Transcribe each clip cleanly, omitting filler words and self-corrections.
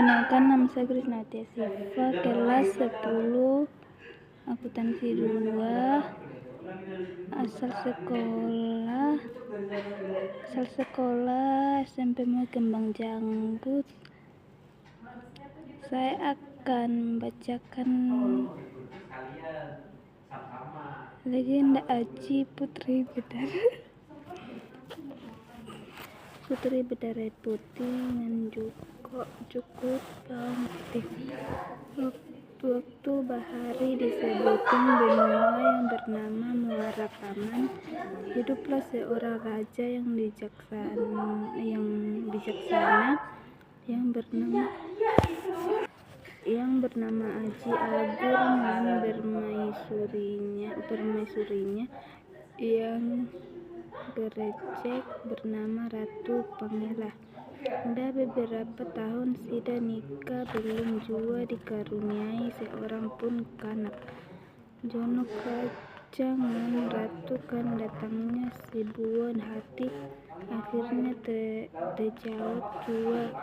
Perkenalkan, nama saya Krisnawati Siva, kelas 10 akuntansi 2, asal sekolah SMP Mulai Kembang Janggut. Saya akan membacakan legenda Aji Putri Bedarai Putih dengan cukup bawang putih. Waktu bahari disebutin benua yang bernama Muara Kaman. Hiduplah seorang raja yang bijaksana yang bernama Aji Agur dan permaisurinya yang gerecek bernama Ratu Pangela. Udah beberapa tahun Sida nikah, belum jua dikaruniai seorang pun kanak. Jono kacangan ratu kan datangnya sibuan hati, akhirnya terjawab jua.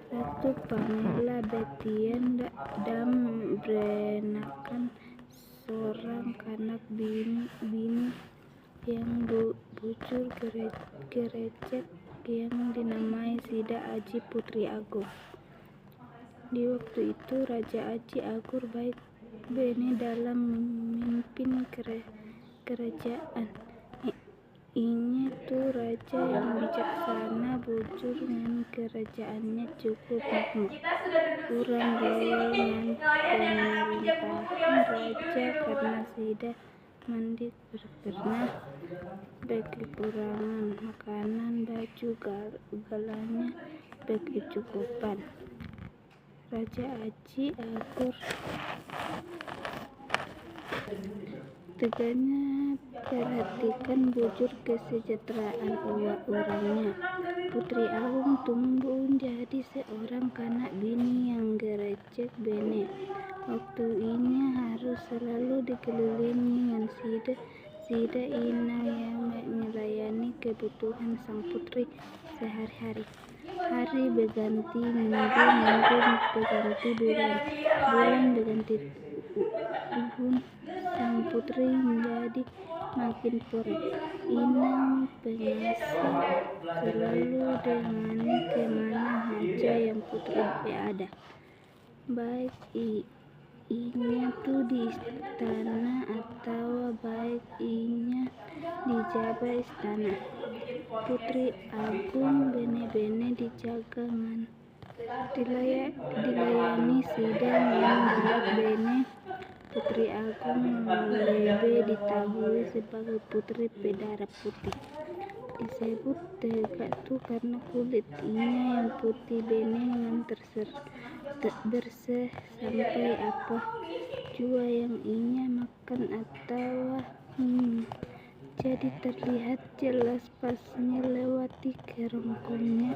Ratu Pangela betian dam berenakan seorang kanak bini yang bujur gerecek yang dinamai Sida Aji Putri Agung. Di waktu itu Raja Aji Agur baik bene dalam memimpin kerajaan. Inya tuh raja yang bijaksana, bujur dengan kerajaannya cukup makmur. Kurang gawal dengan pemerintahan raja karena Sida mandi pernah berkekurangan makanan, baju galanya berkecukupan. Raja Aji Agur teganya perhatikan bujur kesejahteraan orangnya. Putri Agung tumbuh jadi seorang kanak bini yang gerecek bene. Waktu ini harus selalu dikelilingi dengan Sida ina yang melayani kebutuhan sang putri sehari-hari. Hari berganti minggu berganti bulan berganti tahun. Sang putri menjadi makin porek. Inang pengasih selalu dengani kemana saja yang putri berada. Baik inya tuh di istana atau baik inya di jaba istana. Putri Agung bene-bene dijaga ngan dilayani Sida ngan baik bene. Putri Agung lebih ditahui sebagai putri berdarah putih. Disebut tegak tuh karena kulit inya yang putih bene ngan bersih sampai apa jua yang inya makan atau minum. Jadi terlihat jelas pasnya lewati kerongkongannya.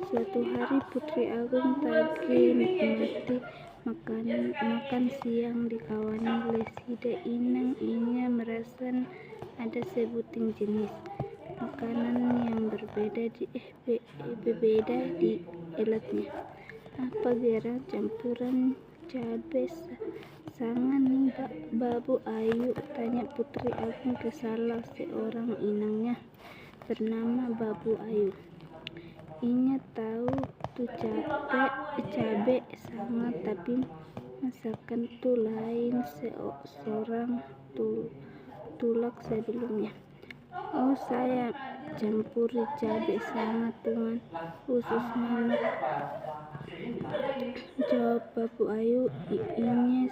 Suatu hari Putri Agung tagih nikmati makan siang dikawani oleh Sida. Inya merasa ada sebuting jenis makanan yang berbeda di elatnya. Apa gerang campuran cabe sangan nih babu ayu, tanya Putri Agung ke salah seorang inangnya bernama Babu Ayu. Inya tahu tuh cabe sangat, tapi masakan tuh lain seorang tulak sebelumnya. Oh, saya campuri cabe sangat dengan usus manuk, jawab Babu Ayu. Inya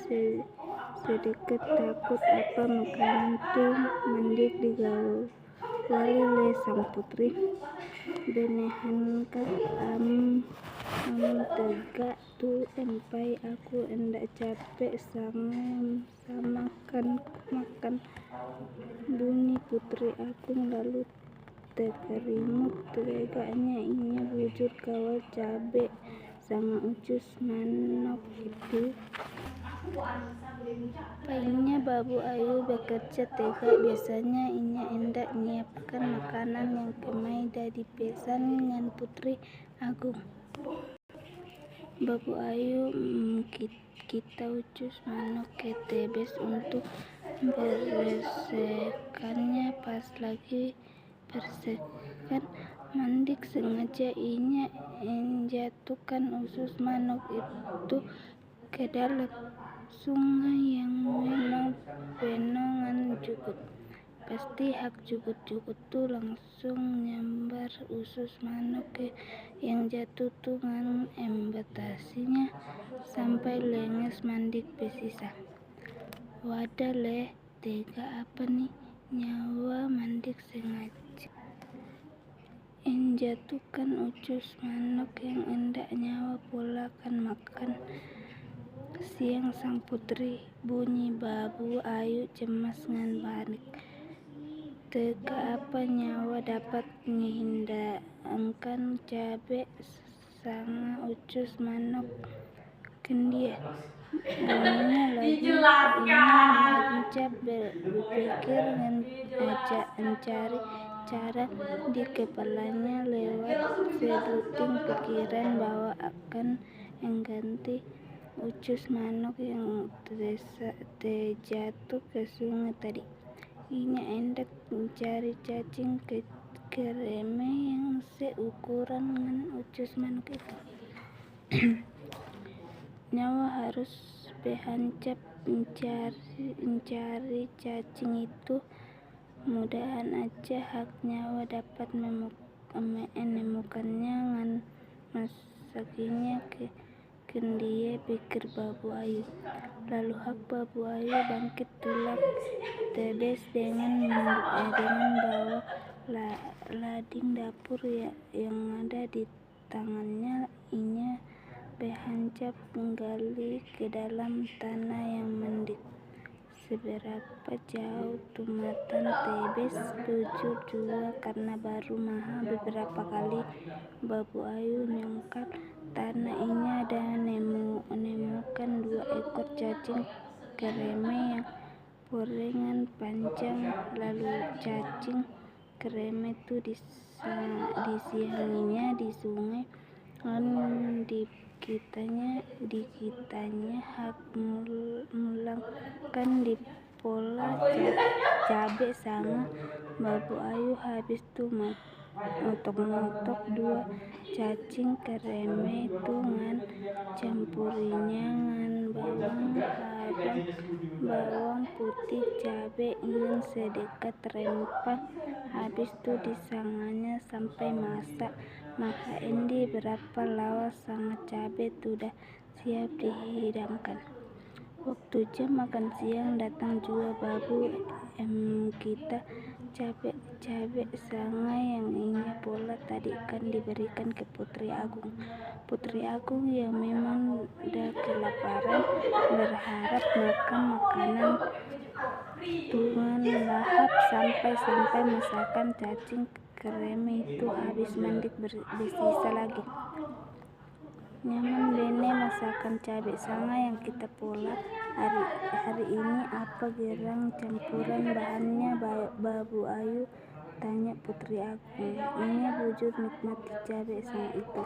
sedikit takut apa makanan tuh mendik digawali oleh sang putri. Benehankah am tegak tuh empai aku endak capek sama makan, bunyi Putri Agung lalu terkerimut tegaknya. Inya bujur kawal cabe sama ucus manok itu Paginya Babu Ayu bekerja tega. Biasanya inya hendak menyiapkan makanan yang kemai dah dipesan dengan Putri Agung. Babu Ayu kita ucus manuk ke tebes untuk bersihkannya. Pas lagi bersihkan mandik, sengaja inya menjatuhkan usus manuk itu ke dalam sungai yang memang penongan Jugut. Pasti hak Jugut-Jugut tu langsung nyambar usus manuk yang jatuh tu ngan embatasinya sampai lenges mandik besisa. Wadah leh, tega apa nih, nyawa mandik sengaja menjatuhkan usus manuk yang hendak nyawa pola kan makan siang sang putri. Bunyi Babu Ayu cemas ngan panik. Tega apa nyawa dapat menghindangkan cabe sanga ucus manuk kendia. Bunyinya lagi lincah berpikir ngan ajak mencari cara di kepalanya lewat sebuting pikiran bahwa akan mengganti ucus manuk yang terjatuh ke sungai tadi. Inya hendak mencari cacing kereme yang seukuran dengan ucus manuk itu. Nyawa harus behancap mencari cacing itu. Mudahan aja hak nyawa dapat menemukannya ngan masakinya ke kendia, pikir Babu Ayu. Lalu hak Babu Ayu bangkit tulak tebes dengan bawa lading dapur yang ada di tangannya. Inya behancap menggali ke dalam tanah yang mendidih. Seberapa jauh tumatan tebes bujur jua karena baru maha beberapa kali Babu Ayu nyongkal tanah. Inya dan menemukan 2 ekor cacing kereme yang porengan panjang. Lalu cacing kereme itu disianginya di sungai. Dikitanya hak mulangkan di pola cabe sanga. Babu Ayu habis tu motok-motok 2 cacing kereme itu ngan campurinya ngan bawang putih, cabe ngan sedikit rempah. Habis tu disanganya sampai masak. Maka endi berapa lawas sangat cabe tu dah siap dihidangkan. Waktu jam makan siang datang jua Babu kita. Cabe sanga yang inya pola tadi kan diberikan ke Putri Agung. Putri Agung yang memang dah kelaparan berharap makan makanan tuan lahap sampai masakan cacing kereme itu habis mandik bersisa lagi. Nyaman bene masakan cabe sanga yang kita pola hari ini. Apa gerang campuran bahannya Babu Ayu, tanya Putri Agung. Inya bujur nikmati cabe sanga itu.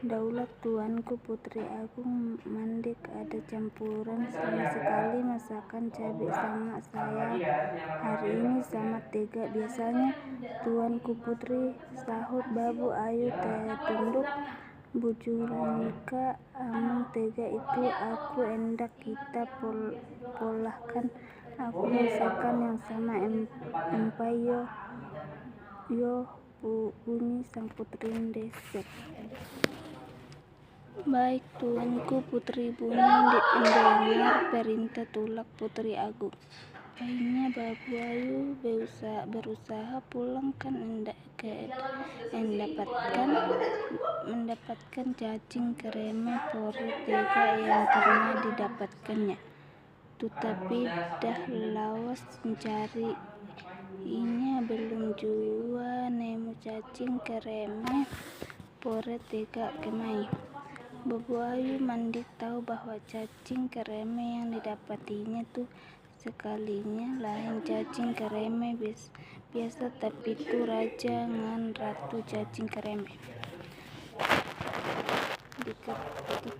Daulat tuanku Putri Agung, mandik ada campuran sama sekali masakan cabe sanga saya hari ini sangat tega. Biasanya tuanku Putri, sahut Babu Ayu tertunduk. Bujuranka amang tega itu, aku hendak kita polahkan aku masakan yang sama empai yo bunyi sang putri mendesek. Baik tuanku Putri, bunyi mendengar perintah tulak Putri Agung. Akhirnya Babu Ayu berusaha pulangkan mendapatkan cacing kereme pore tega yang pernah didapatkannya. Tetapi dah lawas mencari. Inya belum jua nemu cacing kereme pore tega kemai. Bobo Ayu Mandi tahu bahwa cacing kremi yang didapatinya tuh sekalinya lain cacing kremi biasa, tapi itu raja ngan ratu cacing kremi. Di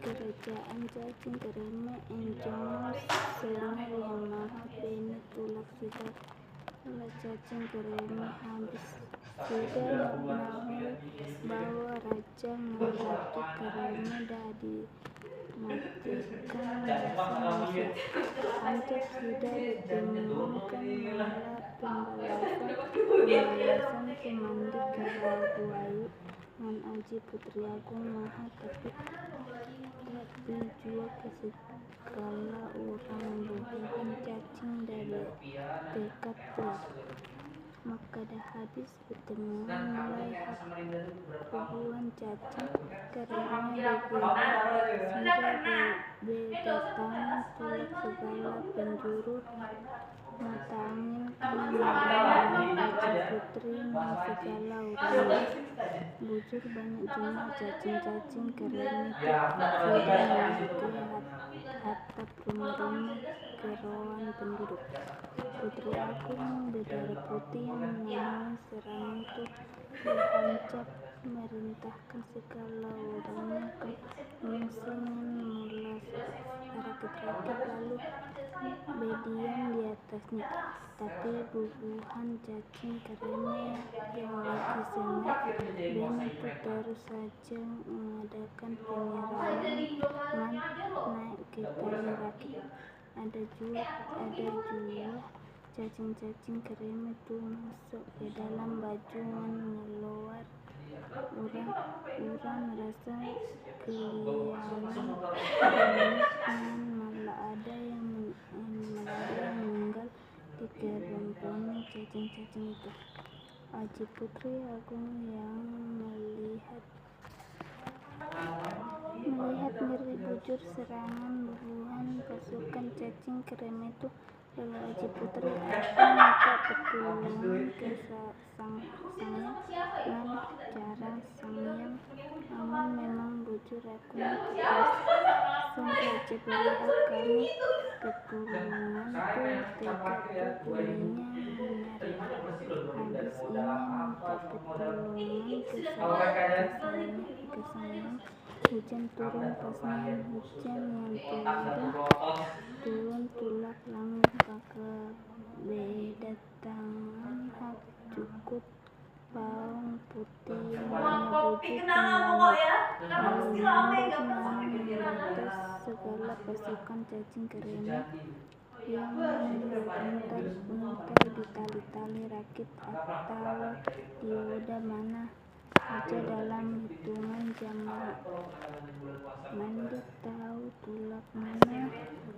kerajaan cacing kremi enjono Senar yang maha bene tulak segala cacing kremi habis sudah nahu bahwa raja ngan ratu kremi dah dimatikan rasa manusia. Hancur sudah ditemukan malah pembalasan Kemandi ke Bobo Ayu ngan Aji Putri Agung maha tapi jua ke segala orang bubuhan cacing dari dekat tuh. Maka dah habis pertemuan mulai hak bubuhan cacing karena sudah berdatangan tulak segala penjuru mata angin kan malam Aji Putri dan segala orang bujur banyak jumlah cacing kremi itu sudah mengikuti atap rumah-rumah keroan penduduk. Putri Agung berdarah putih yang namanya serangan itu berhancap merintahkan segala orangnya ke musuhan mulas rakit-rakit lalu berdiam di atasnya. Tapi bubuhan cacing kremi yang lagi senang bene itu terus saja mengadakan penyerangan naik ke tali rakit. Ada juga cacing kremi itu masuk ke dalam baju ngeluar. Orang merasa kelianan dan malah ada yang meninggal di kerompongan cacing itu. Aji Putri Agung yang melihat ngeri bujur serangan bubuhan pasukan cacing kremi itu. Lalu Aji Putri Agung minta pertolongan ke Sangyang dan jarang Sangyang namun memang bujur Agung tegas. Sang raja berhak kami pertolongan tuh tega tuh bunyinya menarik. Habis ini minta pertolongan ke Sangyang. Hujan turun pasnya hujan yang turun tulak langit maka berdatangan hak cukup bawang putih menyebujur lalu membatas segala pasukan cacing kremi yang beruntar di tali-tali rakit atau dioda mana saja dalam hitungan jam. Mandi tahu tulak mana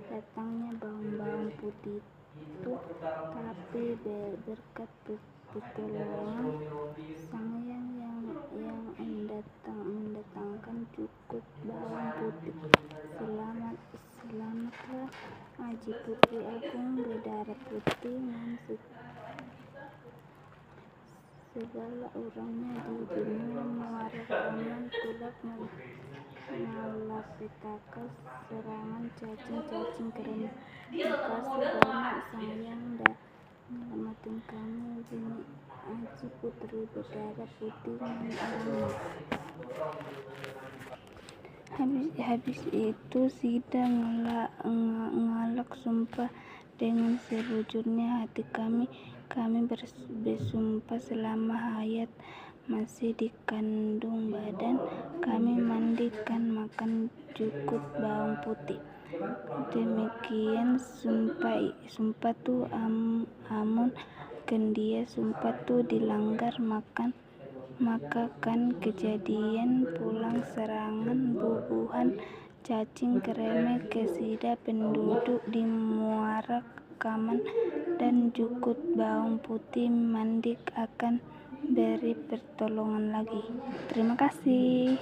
datangnya bawang putih itu, tapi berkat pertolongan Sangyang yang mendatangkan cukup bawang putih. Selamatlah Aji Putri Agung berdarah putih dan segala orangnya di dunia muara kaman tulak malapetaka serangan cacing kremi. Makasih banyak Sangyang dah nyelamatin kami bini Aji Putri berdarah putih dan alamat. Habis itu Sida ngalak sumpah dengan sebujurnya hati kami bersumpah selama hayat masih dikandung badan kami mandikan makan cukup bawang putih. Demikian sumpah tuh amun kendia sumpah tuh dilanggar maka kan kejadian pulang serangan bubuhan cacing kremi ke Sida penduduk di muara kaman dan jukut bawang putih mandik akan beri pertolongan lagi. Terima kasih.